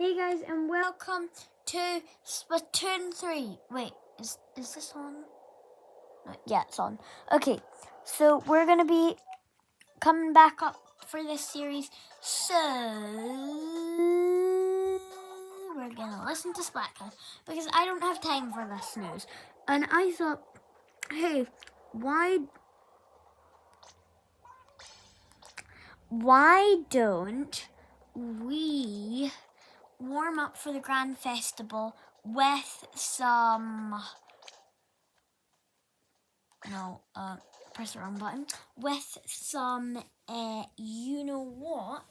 Hey guys, and welcome to Splatoon 3. Wait, is this on? Yeah, it's on. Okay, so we're going to be coming back up for this series. So, we're going to listen to Splatcast because I don't have time for this news. And I thought, hey, why don't we warm up for the Grand Festival with some... press the wrong button. With some, you know what?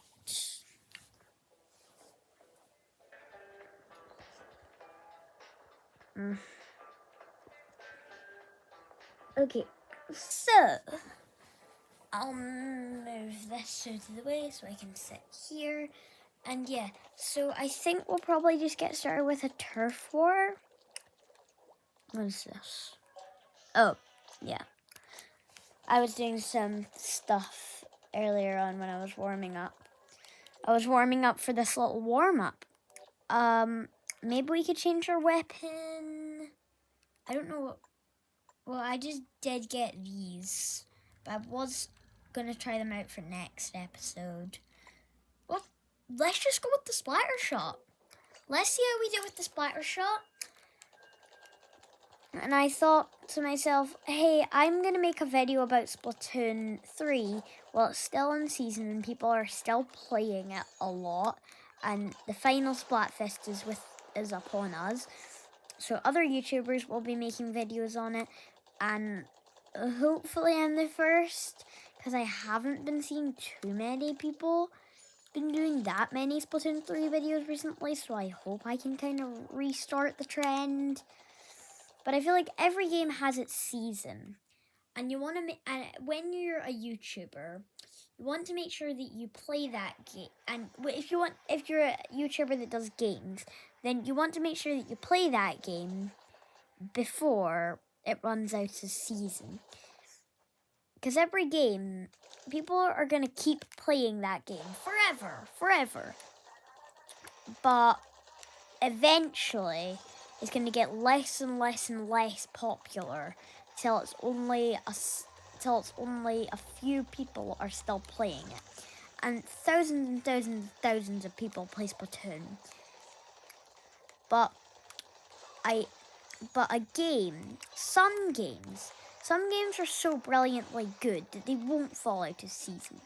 Okay, so I'll move this out of the way so I can sit here. And yeah, so I think we'll probably just get started with a turf war. What is this? Oh, yeah. I was doing some stuff earlier on when I was warming up. I was warming up for this little warm-up. Maybe we could change our weapon. I don't know what... Well, I just did get these. But I was going to try them out for next episode. Well, let's just go with the splatter shot. Let's see how we do with the splatter shot. And I thought to myself, hey, I'm going to make a video about Splatoon 3 while it's still in season and people are still playing it a lot. And the final Splatfest is upon us. So other YouTubers will be making videos on it. And hopefully I'm the first, because I haven't been seeing too many people been doing that many Splatoon 3 videos recently. So I hope I can kind of restart the trend. But I feel like every game has its season, and you want to when you're a YouTuber, you want to make sure that you play that game. And if you're a YouTuber that does games, then you want to make sure that you play that game before it runs out of season. Because every game, people are gonna keep playing that game forever. But eventually, it's going to get less and less popular till it's only a few people are still playing it, and thousands of people play Splatoon. But some games are so brilliantly good that they won't fall out of season.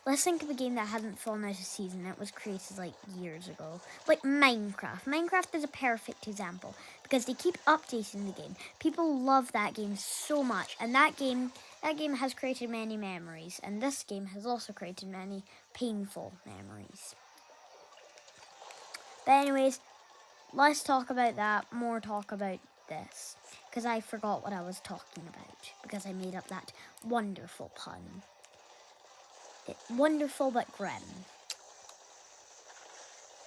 Let's think of a game that hasn't fallen out of season. It was created like years ago. Like Minecraft. Minecraft is a perfect example because they keep updating the game. People love that game so much, and that game has created many memories, and this game has also created many painful memories. But anyways, let's talk about that. More talk about this, because I forgot what I was talking about because I made up that wonderful pun. Wonderful but grim.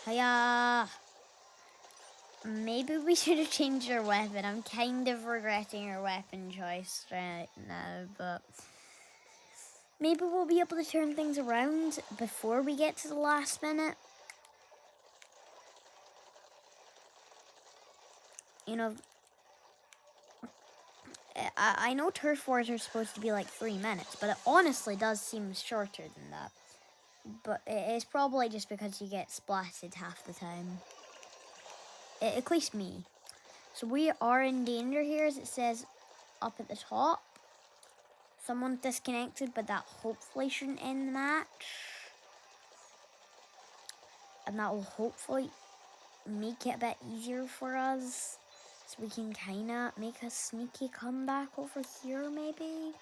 Hiya! Maybe we should have changed our weapon. I'm kind of regretting our weapon choice right now, but maybe we'll be able to turn things around before we get to the last minute. You know, I know turf wars are supposed to be like 3 minutes, but it honestly does seem shorter than that. But it's probably just because you get splatted half the time. At least me. So we are in danger here, as it says up at the top. Someone disconnected, but that hopefully shouldn't end the match. And that will hopefully make it a bit easier for us. So we can kind of make a sneaky comeback over here, maybe.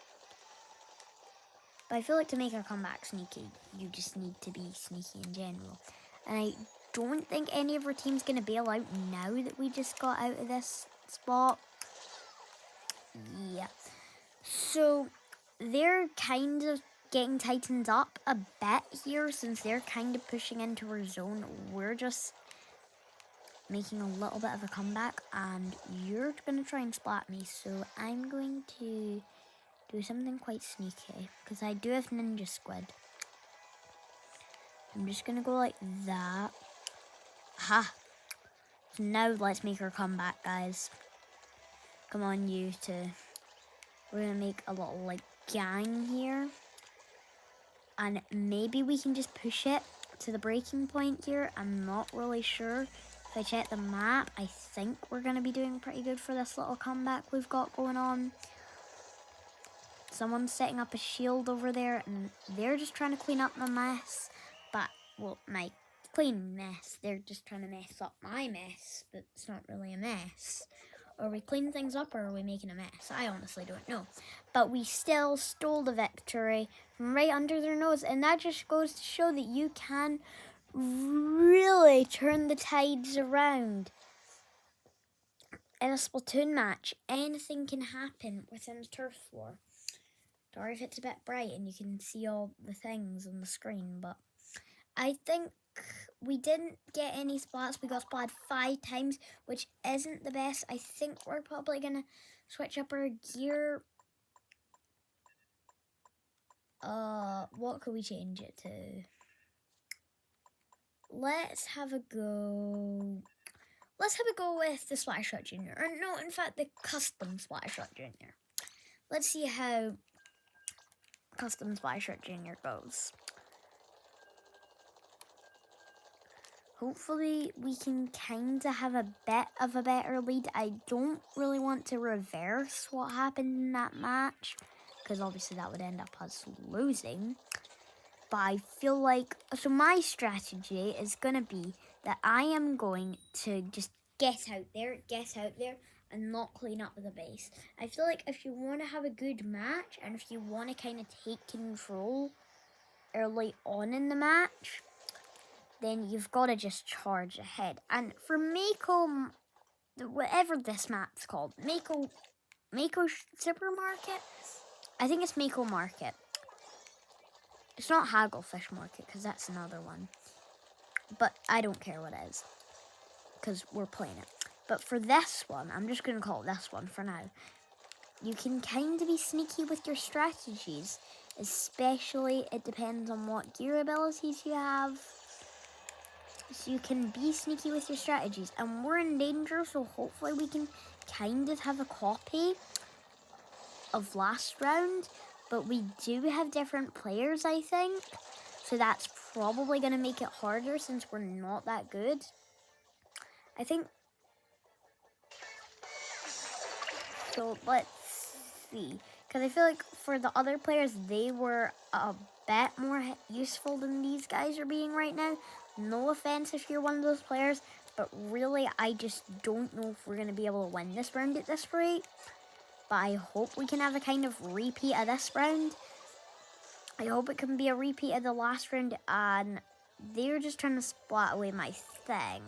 But I feel like to make a comeback sneaky, you just need to be sneaky in general. And I don't think any of our team's going to bail out now that we just got out of this spot. Yeah. So they're kind of getting tightened up a bit here since they're kind of pushing into our zone. We're just making a little bit of a comeback, and you're going to try and splat me, so I'm going to do something quite sneaky, because I do have Ninja Squid. I'm just going to go like that. Aha. So now let's make our comeback, guys. Come on, you two. We're gonna make a little like gang here. And maybe we can just push it to the breaking point here. I'm not really sure. If I check the map, I think we're gonna be doing pretty good for this little comeback we've got going on. Someone's setting up a shield over there, and they're just trying to clean up my mess. But, well, my clean mess. They're just trying to mess up my mess, but it's not really a mess. Are we cleaning things up, or are we making a mess? I honestly don't know. But we still stole the victory from right under their nose, and that just goes to show that you can really turn the tides around. In a Splatoon match, anything can happen within the turf war. Sorry if it's a bit bright and you can see all the things on the screen, but I think we didn't get any splats. We got splatted 5 times, which isn't the best. I think we're probably going to switch up our gear. What could we change it to? Let's have a go. Let's have a go with the Splattershot Junior. Or no, in fact, the custom Splattershot Junior. Let's see how custom Splattershot Junior goes. Hopefully we can kind of have a bit of a better lead. I don't really want to reverse what happened in that match, because obviously that would end up us losing. But I feel like, so my strategy is going to be that I am going to just get out there, and not clean up the base. I feel like if you want to have a good match, and if you want to kind of take control early on in the match, then you've got to just charge ahead. And for Mako, whatever this map's called, Mako Supermarket? I think it's Mako Market. It's not Hagglefish Market, because that's another one. But I don't care what it is, because we're playing it. But for this one, I'm just going to call it this one for now. You can kind of be sneaky with your strategies, especially it depends on what gear abilities you have. So you can be sneaky with your strategies, and we're in danger, so hopefully we can kind of have a copy of last round, but we do have different players, I think, so that's probably going to make it harder since we're not that good. I think, so let's see, because I feel like for the other players, they were a bit more useful than these guys are being right now. No offense if you're one of those players, but really, I just don't know if we're going to be able to win this round at this rate. But I hope we can have a kind of repeat of this round. I hope it can be a repeat of the last round, and they're just trying to splat away my thing.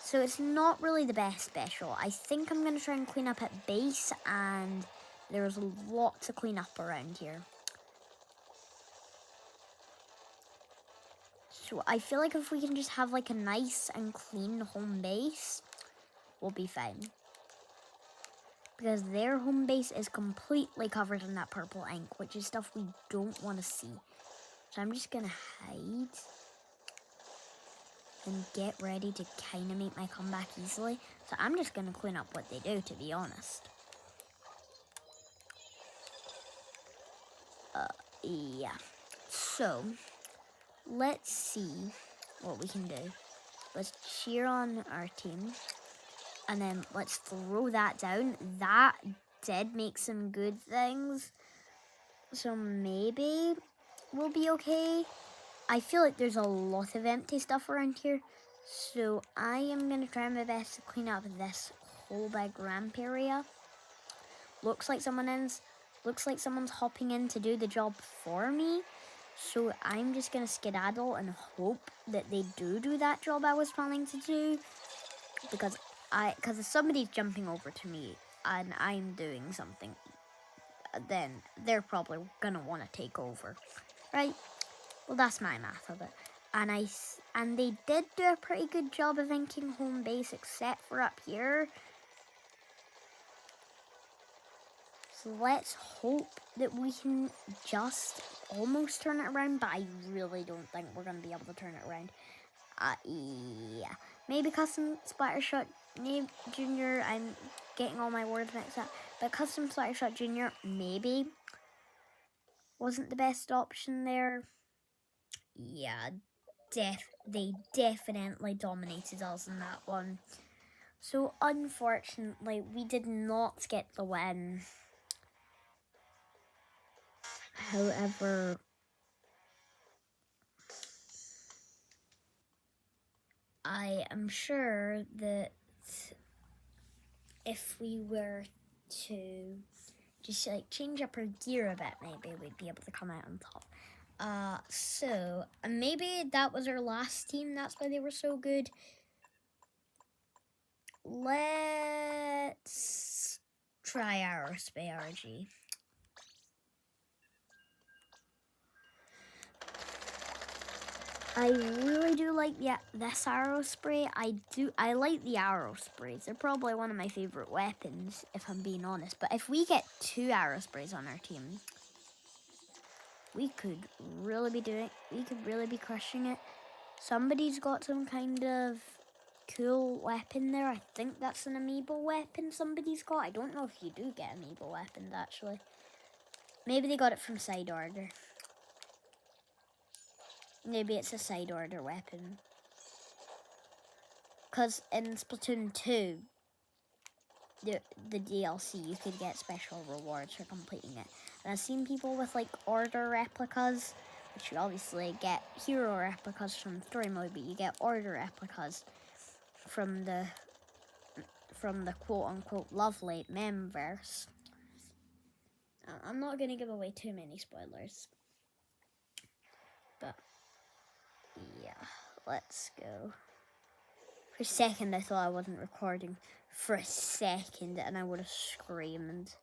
So it's not really the best special. I think I'm going to try and clean up at base, and there's a lot to clean up around here. So I feel like if we can just have like a nice and clean home base, we'll be fine. Because their home base is completely covered in that purple ink, which is stuff we don't want to see. So I'm just going to hide and get ready to kind of make my comeback easily. So I'm just going to clean up what they do, to be honest. Yeah. So let's see what we can do. Let's cheer on our team. And then let's throw that down. That did make some good things. So maybe we'll be okay. I feel like there's a lot of empty stuff around here. So I am going to try my best to clean up this whole big ramp area. Looks like someone's hopping in to do the job for me. So I'm just going to skedaddle and hope that they do that job I was planning to do. Because if somebody's jumping over to me and I'm doing something, then they're probably going to want to take over, right? Well, that's my math of it. And they did do a pretty good job of inking home base, except for up here. So let's hope that we can just almost turn it around, but I really don't think we're going to be able to turn it around. Yeah. Maybe Custom Splattershot Junior. I'm getting all my words mixed up. But Custom Splattershot Junior maybe wasn't the best option there. Yeah, they definitely dominated us in that one. So unfortunately, we did not get the win. However, I am sure that if we were to just like change up our gear a bit, maybe we'd be able to come out on top. So maybe that was our last team. That's why they were so good. Let's try Aerospace RG. I really do like this arrow spray. I like the arrow sprays. They're probably one of my favorite weapons, if I'm being honest. But if we get 2 arrow sprays on our team, we could really be crushing it. Somebody's got some kind of cool weapon there. I think that's an amiibo weapon somebody's got. I don't know if you do get amiibo weapons, actually. Maybe they got it from side order. Maybe it's a side order weapon. Because in Splatoon 2, the DLC, you could get special rewards for completing it. And I've seen people with like order replicas, which you obviously get hero replicas from story mode, but you get order replicas from the quote-unquote lovely memverse. I'm not going to give away too many spoilers. But, yeah, let's go. For a second, I thought I wasn't recording. For a second, and I would have screamed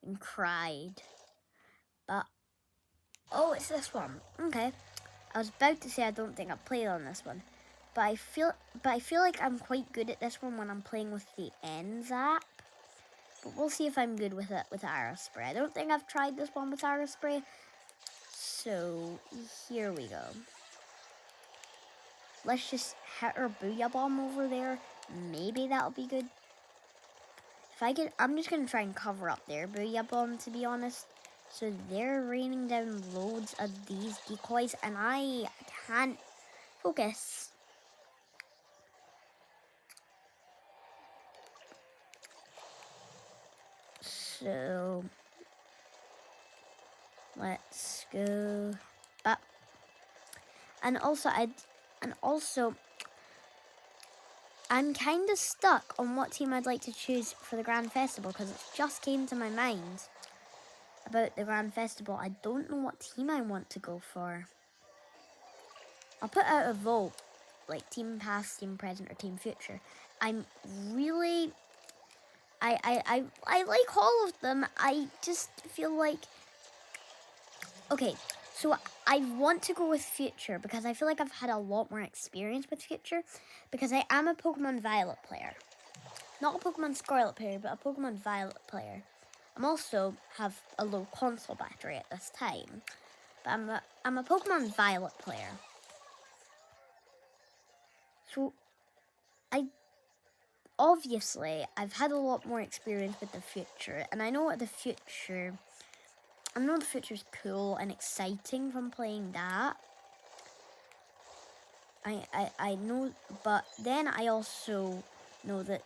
and cried. But, oh, it's this one. Okay. I was about to say I don't think I've played on this one. But I feel like I'm quite good at this one when I'm playing with the Ends app. But we'll see if I'm good with it with Aerospray. I don't think I've tried this one with Aerospray. So, here we go. Let's just hit our Booyah Bomb over there. Maybe that'll be good. I'm just going to try and cover up their Booyah Bomb, to be honest. So they're raining down loads of these decoys, and I can't focus. So let's go back. And also, I'm kind of stuck on what team I'd like to choose for the Grand Festival, because it just came to my mind about the Grand Festival. I don't know what team I want to go for. I'll put out a vote, like Team Past, Team Present, or Team Future. I'm really... I like all of them. I just feel like... Okay, so I want to go with Future because I feel like I've had a lot more experience with Future because I am a Pokemon Violet player. Not a Pokemon Scarlet player, but a Pokemon Violet player. I'm also have a low console battery at this time. But I'm a Pokemon Violet player. So obviously I've had a lot more experience with the Future, and I know the Future's cool and exciting from playing that. I know, but then I also know that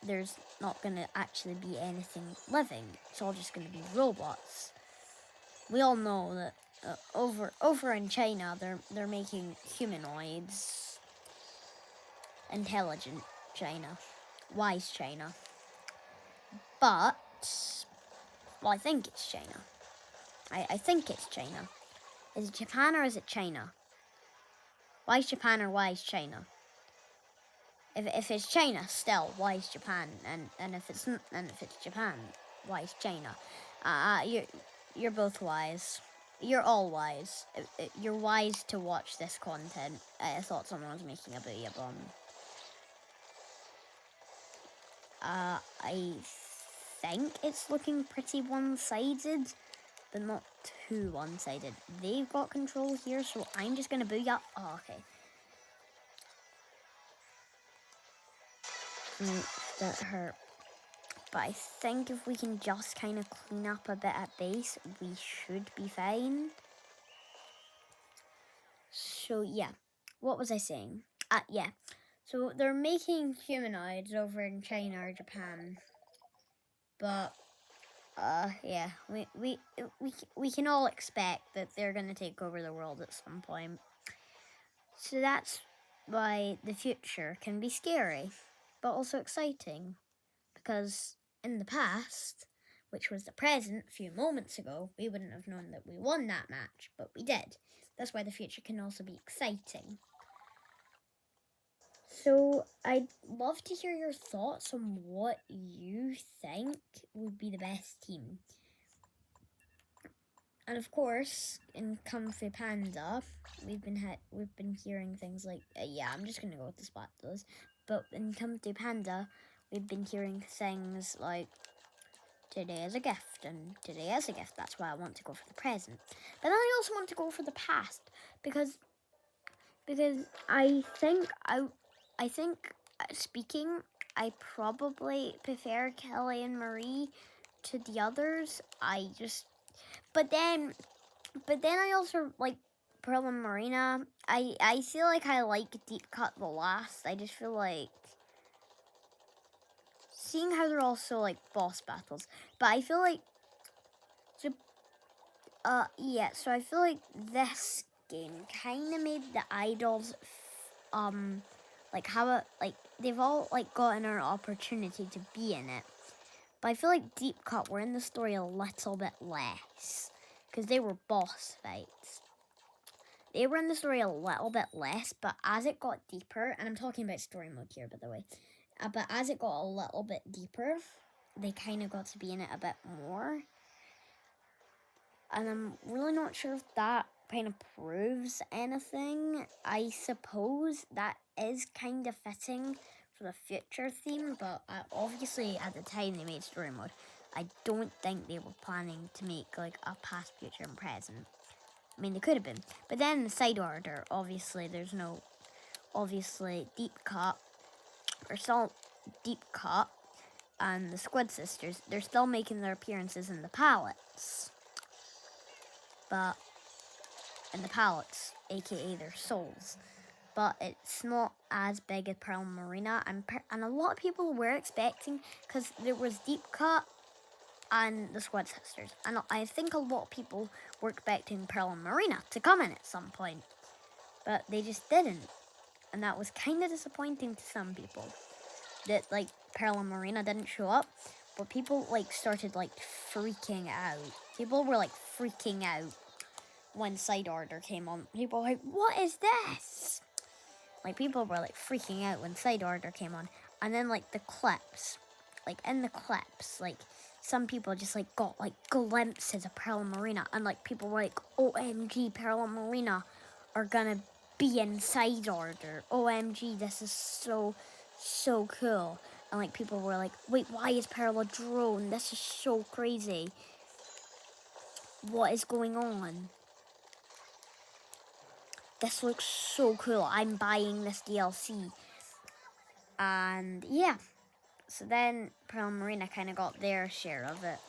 there's not going to actually be anything living. It's all just going to be robots. We all know that over in China, they're making humanoids. Intelligent China. Wise China. But, well, I think it's China. I think it's China. Is it Japan or is it China? Wise Japan or wise China? If it's China, still wise Japan, and if it's Japan, wise China. You're both wise. You're all wise. You're wise to watch this content. I thought someone was making a Booyah Bomb. I think it's looking pretty one-sided, but not too one-sided. They've got control here, so I'm just gonna Booyah. Oh, okay. that hurt. But I think if we can just kind of clean up a bit at base, we should be fine. So yeah, what was I saying? Yeah. So they're making humanoids over in China or Japan. But yeah, we can all expect that they're gonna take over the world at some point. So that's why the future can be scary, but also exciting. Because in the past, which was the present a few moments ago, we wouldn't have known that we won that match, but we did. That's why the future can also be exciting. So I'd love to hear your thoughts on what you think would be the best team. And of course, in Kung Fu Panda, we've been hearing things like, yeah, I'm just gonna go with the spot those. But in Kung Fu Panda, we've been hearing things like, today is a gift, and today is a gift. That's why I want to go for the present. But then I also want to go for the past because I think speaking, I probably prefer Kelly and Marie to the others. But then I also like Pearl and Marina. I feel like I like Deep Cut the last. I just feel like seeing how they're also like boss battles. But I feel like so I feel like this game kind of made the idols like they've all like gotten an opportunity to be in it. But I feel like Deep Cut were in the story a little bit less because they were boss fights. They were in the story a little bit less, but as it got deeper, and I'm talking about story mode here, by the way, but as it got a little bit deeper, they kind of got to be in it a bit more. And I'm really not sure if that kind of proves anything. I suppose that is kind of fitting for the future theme, but obviously at the time they made story mode, I don't think they were planning to make like a past, future, and present. I mean, they could have been. But then in the side order, obviously Deep Cut, or still Deep Cut, and the Squid Sisters, they're still making their appearances in the palettes. But in the palettes, aka their souls. But it's not as big as Pearl and Marina, and a lot of people were expecting, because there was Deep Cut and the Squid Sisters, and I think a lot of people were expecting Pearl and Marina to come in at some point, but they just didn't, and that was kind of disappointing to some people, that like Pearl and Marina didn't show up, but people like started like freaking out. People were like freaking out when Side Order came on. People were like, what is this? Like, people were like freaking out when Side Order came on. And then like the clips, like in the clips, like some people just like got like glimpses of Pearl and Marina, and like people were like, OMG, Pearl and Marina are gonna be in Side Order. OMG, this is so cool. And like people were like, wait, why is Pearl a drone? This is so crazy. What is going on? This looks so cool. I'm buying this DLC. And yeah. So then Pearl and Marina kind of got their share of it,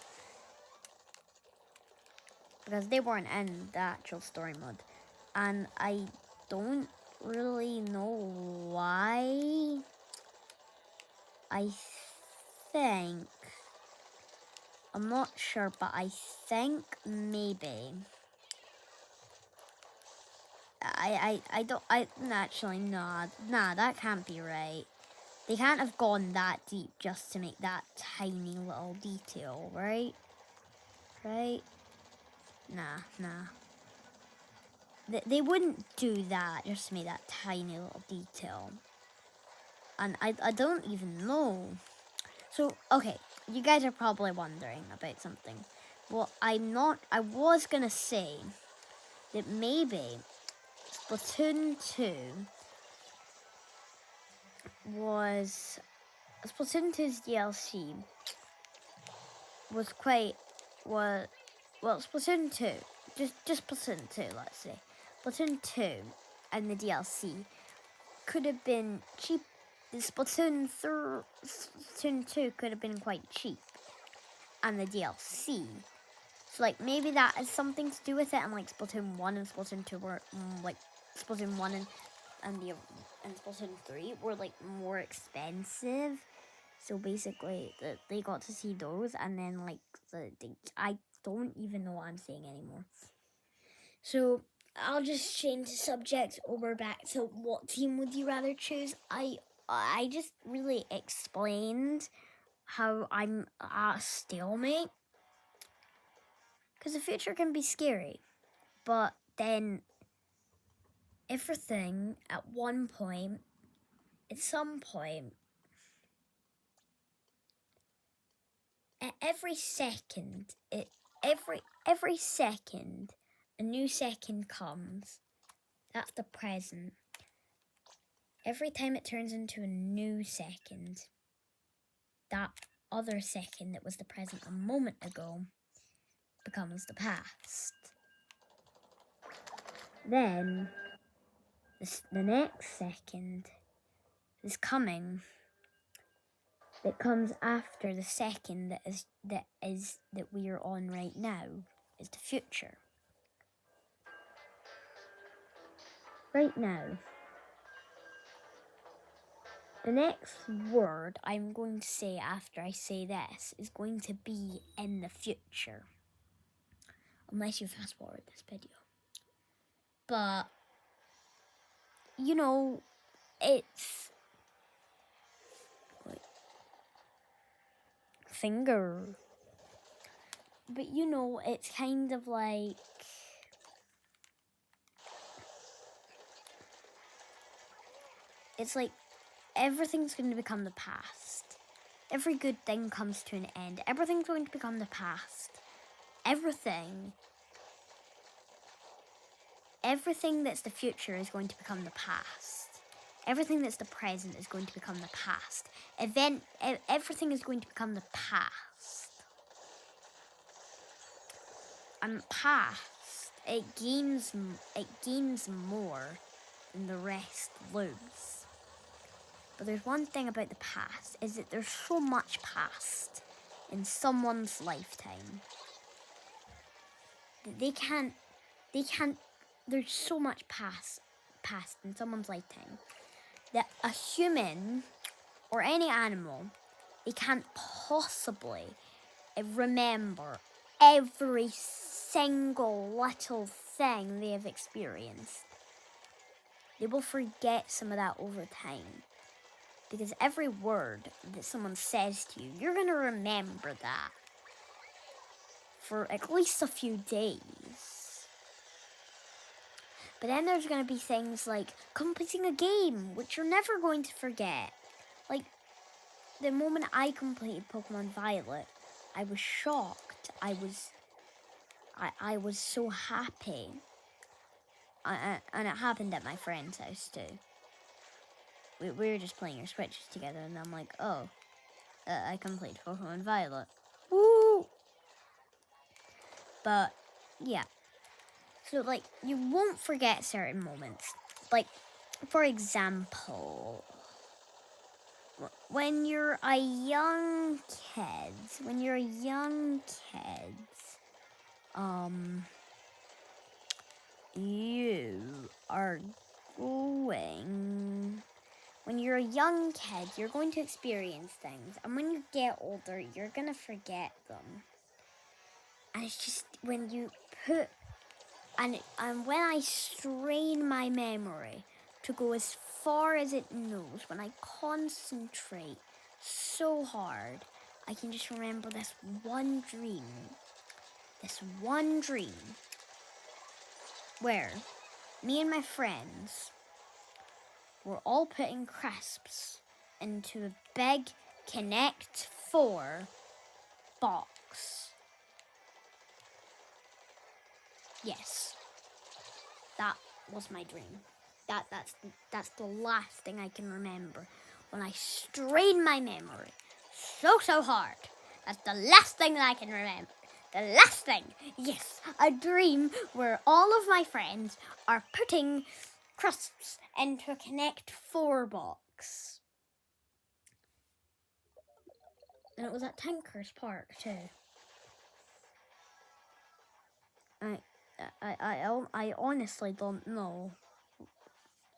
because they weren't in the actual story mode. And I don't really know why. I think, I'm not sure, but I think maybe actually, nah, that can't be right. They can't have gone that deep just to make that tiny little detail, right? Right? Nah. They wouldn't do that just to make that tiny little detail. And I don't even know. So, okay, you guys are probably wondering about something. Well, I was gonna say that maybe Splatoon 2 was... Splatoon 2's DLC was well, Splatoon 2, just Splatoon 2, let's say. Splatoon 2 and the DLC could have been cheap. the Splatoon 2 could have been quite cheap, and the DLC. So like maybe that has something to do with it, and like Splatoon 1 and Splatoon 2 were like Splatoon 1 and Splatoon 3 were like more expensive. So basically, they got to see those, and then like I don't even know what I'm saying anymore. So I'll just change the subject over back to what team would you rather choose. I just really explained how I'm at a stalemate, because the future can be scary, but then everything at one point, at some point, at every second, every second, a new second comes. That's the present. Every time it turns into a new second, that other second that was the present a moment ago becomes the past. Then the next second is coming. That comes after the second that we are on right now is the future. Right now, the next word I'm going to say after I say this is going to be in the future. Unless you fast forward this video. But, you know, it's like finger. But you know, it's kind of like it's like everything's going to become the past. Every good thing comes to an end. Everything's going to become the past. Everything that's the future is going to become the past. Everything that's the present is going to become the past. Everything is going to become the past. And past, it gains more than the rest lose. But there's one thing about the past, is that there's so much past in someone's lifetime that they can't, there's so much past in someone's lifetime that a human or any animal, they can't possibly remember every single little thing they have experienced. They will forget some of that over time. Because every word that someone says to you, you're going to remember that for at least a few days. But then there's going to be things like completing a game, which you're never going to forget. Like, the moment I completed Pokemon Violet, I was shocked. I was so happy. And it happened at my friend's house too. We were just playing our Switches together, and I'm like, oh, I completed Pokemon Violet. Woo! But, yeah. So, like, you won't forget certain moments. Like, for example, when you're a young kid, when you're a young kid, you're going to experience things. And when you get older, you're going to forget them. And it's just when you put... And when I strain my memory to go as far as it knows, when I concentrate so hard, I can just remember this one dream. Where me and my friends were all putting crisps into a big Connect 4 box. Yes, that was my dream. That's the last thing I can remember. When I strain my memory so hard, that's the last thing that I can remember. The last thing, yes, a dream where all of my friends are putting crisps into a Connect 4 box. And it was at Tinker's Park too. I honestly don't know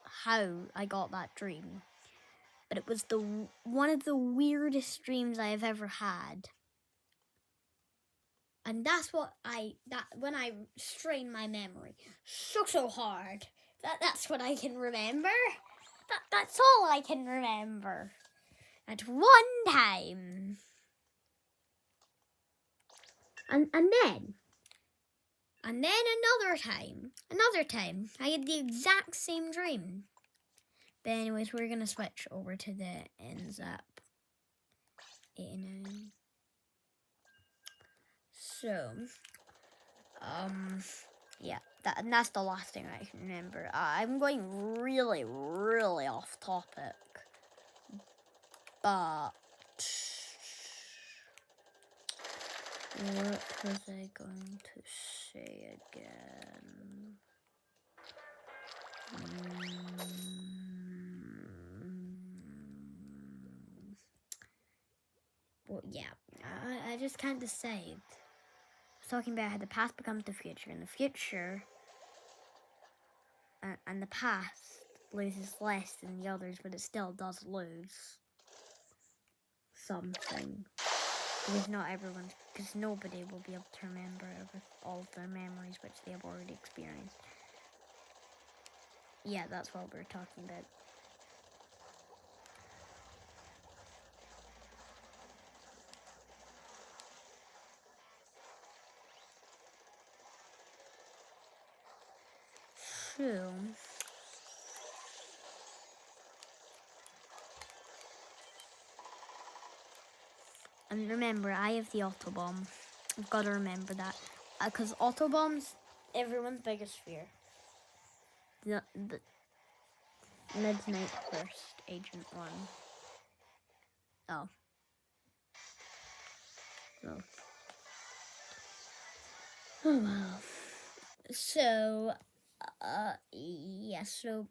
how I got that dream, but it was one of the weirdest dreams I have ever had. And that's when I strain my memory so hard. That's what I can remember. That's all I can remember. At one time. And then another time, I had the exact same dream. But anyways, we're gonna switch over to the NZAP 89. So, yeah, and that's the last thing I can remember. I'm going really, really off topic, but what was I going to say again? Well, yeah, I just can't decide. I was talking about how the past becomes the future, and the future and the past loses less than the others, but it still does lose something. Because nobody will be able to remember all of their memories which they have already experienced. Yeah, that's what we're talking about. So, and remember, I have the Autobomb. I've got to remember that. Because Autobomb's everyone's biggest fear. The Midnight First, Agent 1. Oh. Oh. Oh, well. So, yeah, so